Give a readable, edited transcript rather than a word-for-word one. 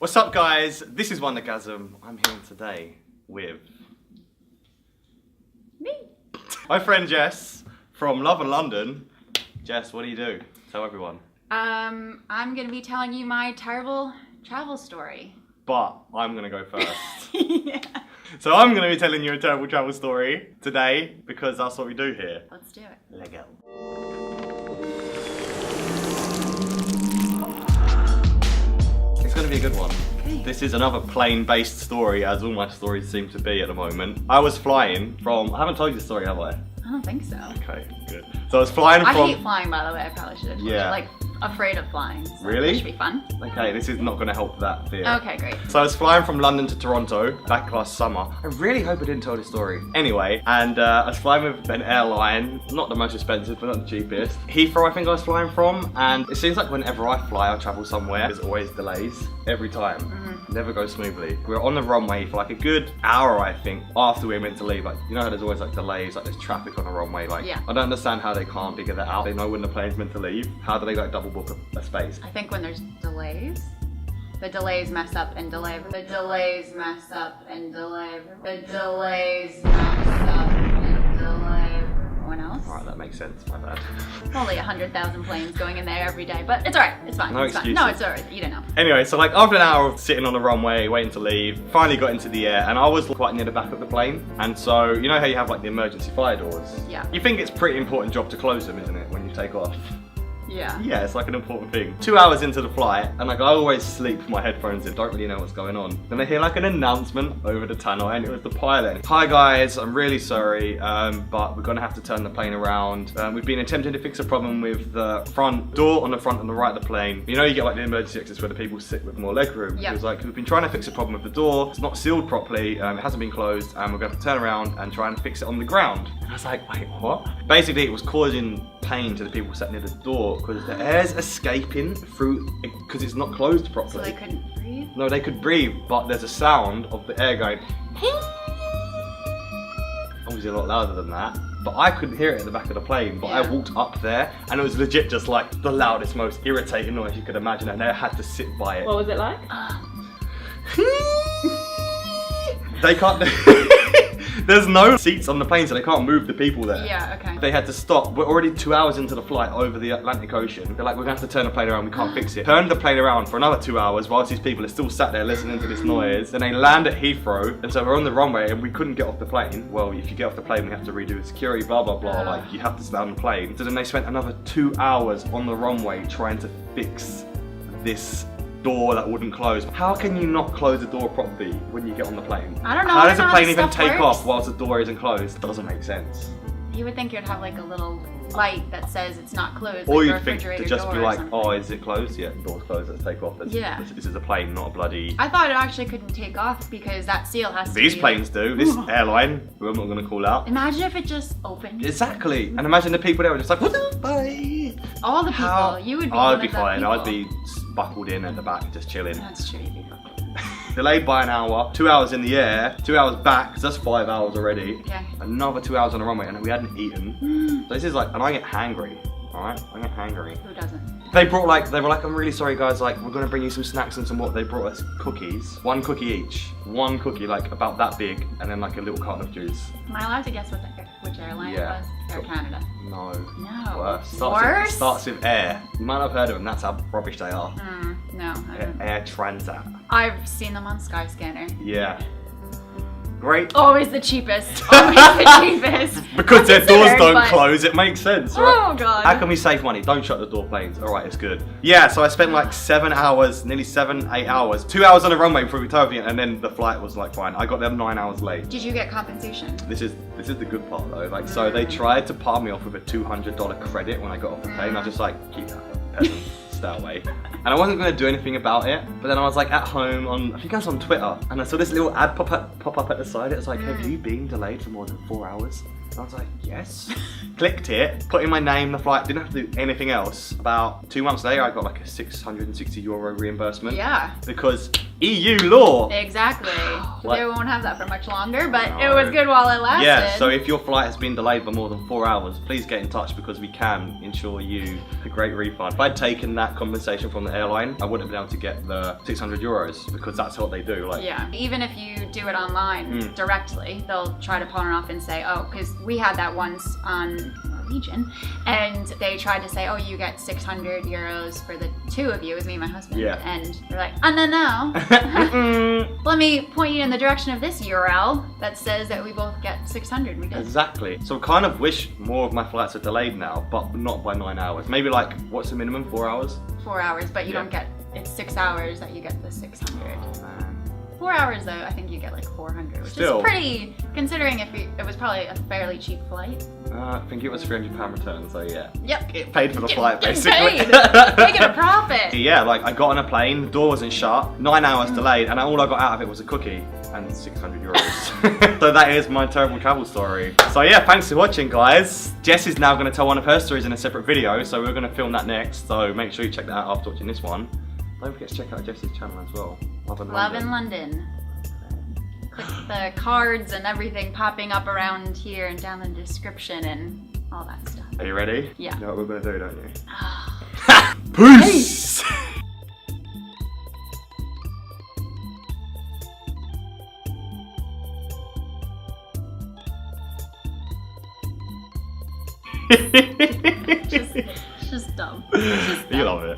What's up, guys? This is Wandergasm. I'm here today with me, my friend Jess from Love and London. Jess, what do you do? Tell everyone. I'm gonna be telling you my terrible travel story. But I'm gonna go first. Yeah. So I'm gonna be telling you a terrible travel story today because that's what we do here. Let's do it. Let's go. It's gonna be a good one. Okay. This is another plane-based story, as all my stories seem to be at the moment. I was flying from, I haven't told you the story, have I? I don't think so. Okay, good. So I was flying from... I hate flying, by the way. I probably should have told you. Like, afraid of flying. So Really? It should be fun. Okay, this is not going to help that fear. Okay, great. So I was flying from London to Toronto back last summer. I really hope I didn't tell this story. Anyway, and I was flying with an airline, not the most expensive, but not the cheapest. Heathrow, I think I was flying from, and it seems like whenever I fly, I travel somewhere, there's always delays, every time. Never goes smoothly. We were on the runway for like a good hour, I think, after we were meant to leave. Like, you know how there's always like delays, like there's traffic on the runway. Like, yeah. I don't understand how they can't figure that out. They know when the plane's meant to leave. How do they like double book a space? I think when there's delays, the delays mess up and delay. The delays mess up and delay. The delays mess up and delay. Anyone else? Alright, that makes sense. My bad. Only 100,000 planes going in there every day, but it's alright. It's fine. No it's excuses. Fine. No, it's alright. You don't know. Anyway, so like after an hour of sitting on the runway, waiting to leave, finally got into the air, and I was quite near the back of the plane. And so, you know how you have like the emergency fire doors? Yeah. You think it's a pretty important job to close them, isn't it, when you take off? Yeah. Yeah, it's like an important thing. 2 hours into the flight, and like I always sleep with my headphones in, don't really know what's going on. Then I hear like an announcement over the tannoy, and it was the pilot. Hi guys, I'm really sorry, but we're gonna have to turn the plane around. We've been attempting to fix a problem with the front door on the front and the right of the plane. You know, you get like the emergency exits where the people sit with more legroom. Yep. It was like, we've been trying to fix a problem with the door, it's not sealed properly, it hasn't been closed, and we're gonna have to turn around and try and fix it on the ground. And I was like, wait, what? Basically, it was causing pain to the people sat near the door because the air's escaping through, because it's not closed So properly. they couldn't breathe? No, they could breathe, but there's a sound of the air going, obviously a lot louder than that, but I couldn't hear it at the back of the plane, but I Yeah. walked up there, and it was legit just like the loudest, most irritating noise you could imagine, and they had to sit by it. What was it like? They can't, there's no seats on the plane, so they can't move the people there. Yeah, okay. They had to stop. We're already 2 hours into the flight over the Atlantic Ocean. They're like, we're gonna have to turn the plane around, we can't fix it. Turned the plane around for another 2 hours whilst these people are still sat there listening to this noise. Then they land at Heathrow, and so we're on the runway and we couldn't get off the plane. Well, if you get off the plane, we have to redo the security, blah, blah, blah. Like, you have to stay on the plane. So then they spent another 2 hours on the runway trying to fix this door that wouldn't close. How can you not close the door properly when you get on the plane? I don't know. How does I a don't know plane how even this take stuff off works. whilst the door isn't closed? It doesn't make sense. You would think you'd have like a little light that says it's not closed. Or like you'd a think to refrigerator just be door or like, something. oh, is it closed? Yeah, the door's closed, let's take off. Yeah. This is a plane, not a bloody... I thought it actually couldn't take off because that seal has to These be planes do. This airline, who I'm not going to call out. Imagine if it just opened. Exactly. And imagine the people there were just like, bye. All the people. How? You would be I'd one be of the fine. people. I'd be buckled in at the back, just chilling. That's true. You'd be fucking. Delayed by an hour, 2 hours in the air, 2 hours back, because that's 5 hours already. Okay. Another 2 hours on the runway, and we hadn't eaten. So this is like, and I get hangry. Alright, I get hangry. Who doesn't? They brought like, they were like, I'm really sorry guys, like, we're gonna bring you some snacks and some what? They brought us cookies. One cookie each. One cookie, like, about that big, and then like a little carton of juice. Am I allowed to guess which airline Yeah. it was? Air Canada. No. No. Worse. Worse? Starts with air. You might not have heard of them, that's how rubbish they are. No, I don't. Air Transat. I've seen them on Skyscanner. Yeah. Great. Always the cheapest. Always the cheapest. Because their doors Considered, don't but- close, it makes sense, right? Oh god. How can we save money? Don't shut the door, planes. Alright, it's good. Yeah, so I spent like 7 hours, nearly 7, 8 hours. 2 hours on the runway before we took off, and then the flight was like fine. I got there 9 hours late. Did you get compensation? This is the good part though. Like, so they tried to palm me off with a $200 credit when I got off the plane. I was just like, keep that, peasant, stay away. And I wasn't gonna do anything about it. But then I was like at home on, I think I was on Twitter, and I saw this little ad pop up at the side. It was like, have you been delayed for more than 4 hours? And I was like, yes. Clicked it, put in my name, the flight, didn't have to do anything else. About 2 months later, I got like a €660 reimbursement. Yeah. Because EU law. Exactly. What? They won't have that for much longer, but it No. was good while it lasted. Yeah, so if your flight has been delayed by more than 4 hours, please get in touch because we can ensure you a great refund. If I'd taken that compensation from the airline, I wouldn't have been able to get the 600 euros because that's what they do. Like, yeah, even if you do it online directly, they'll try to pawn it off and say, oh, because we had that once on Norwegian, and they tried to say, oh, you get 600 euros for the two of you, it was me and my husband. Yeah. And they're like, oh, no. Let me point you in the direction of this URL that says that we both get 600. We did. Exactly. So I kind of wish more of my flights are delayed now, but not by 9 hours. Maybe like, what's the minimum, 4 hours? 4 hours, but you Yeah. don't get, it's 6 hours that you get the 600. Man. 4 hours though, I think you get like 400, which Still. is pretty, considering if it was probably a fairly cheap flight. I think it was £300 return, so yeah. Yep. It paid for the flight, Getting basically. paid. Making a profit. Yeah, like I got on a plane, the door wasn't shut, 9 hours delayed, and all I got out of it was a cookie and 600 euros. So that is my terrible travel story. So yeah, thanks for watching, guys. Jess is now going to tell one of her stories in a separate video, so we're going to film that next. So make sure you check that out after watching this one. Don't forget to check out Jess's channel as well. Love in London. Click the cards and everything popping up around here and down in the description and all that stuff. Are you ready? Yeah. You know what we're going to do, don't you? Ah. Peace! Just dumb. It's just You dumb. love it.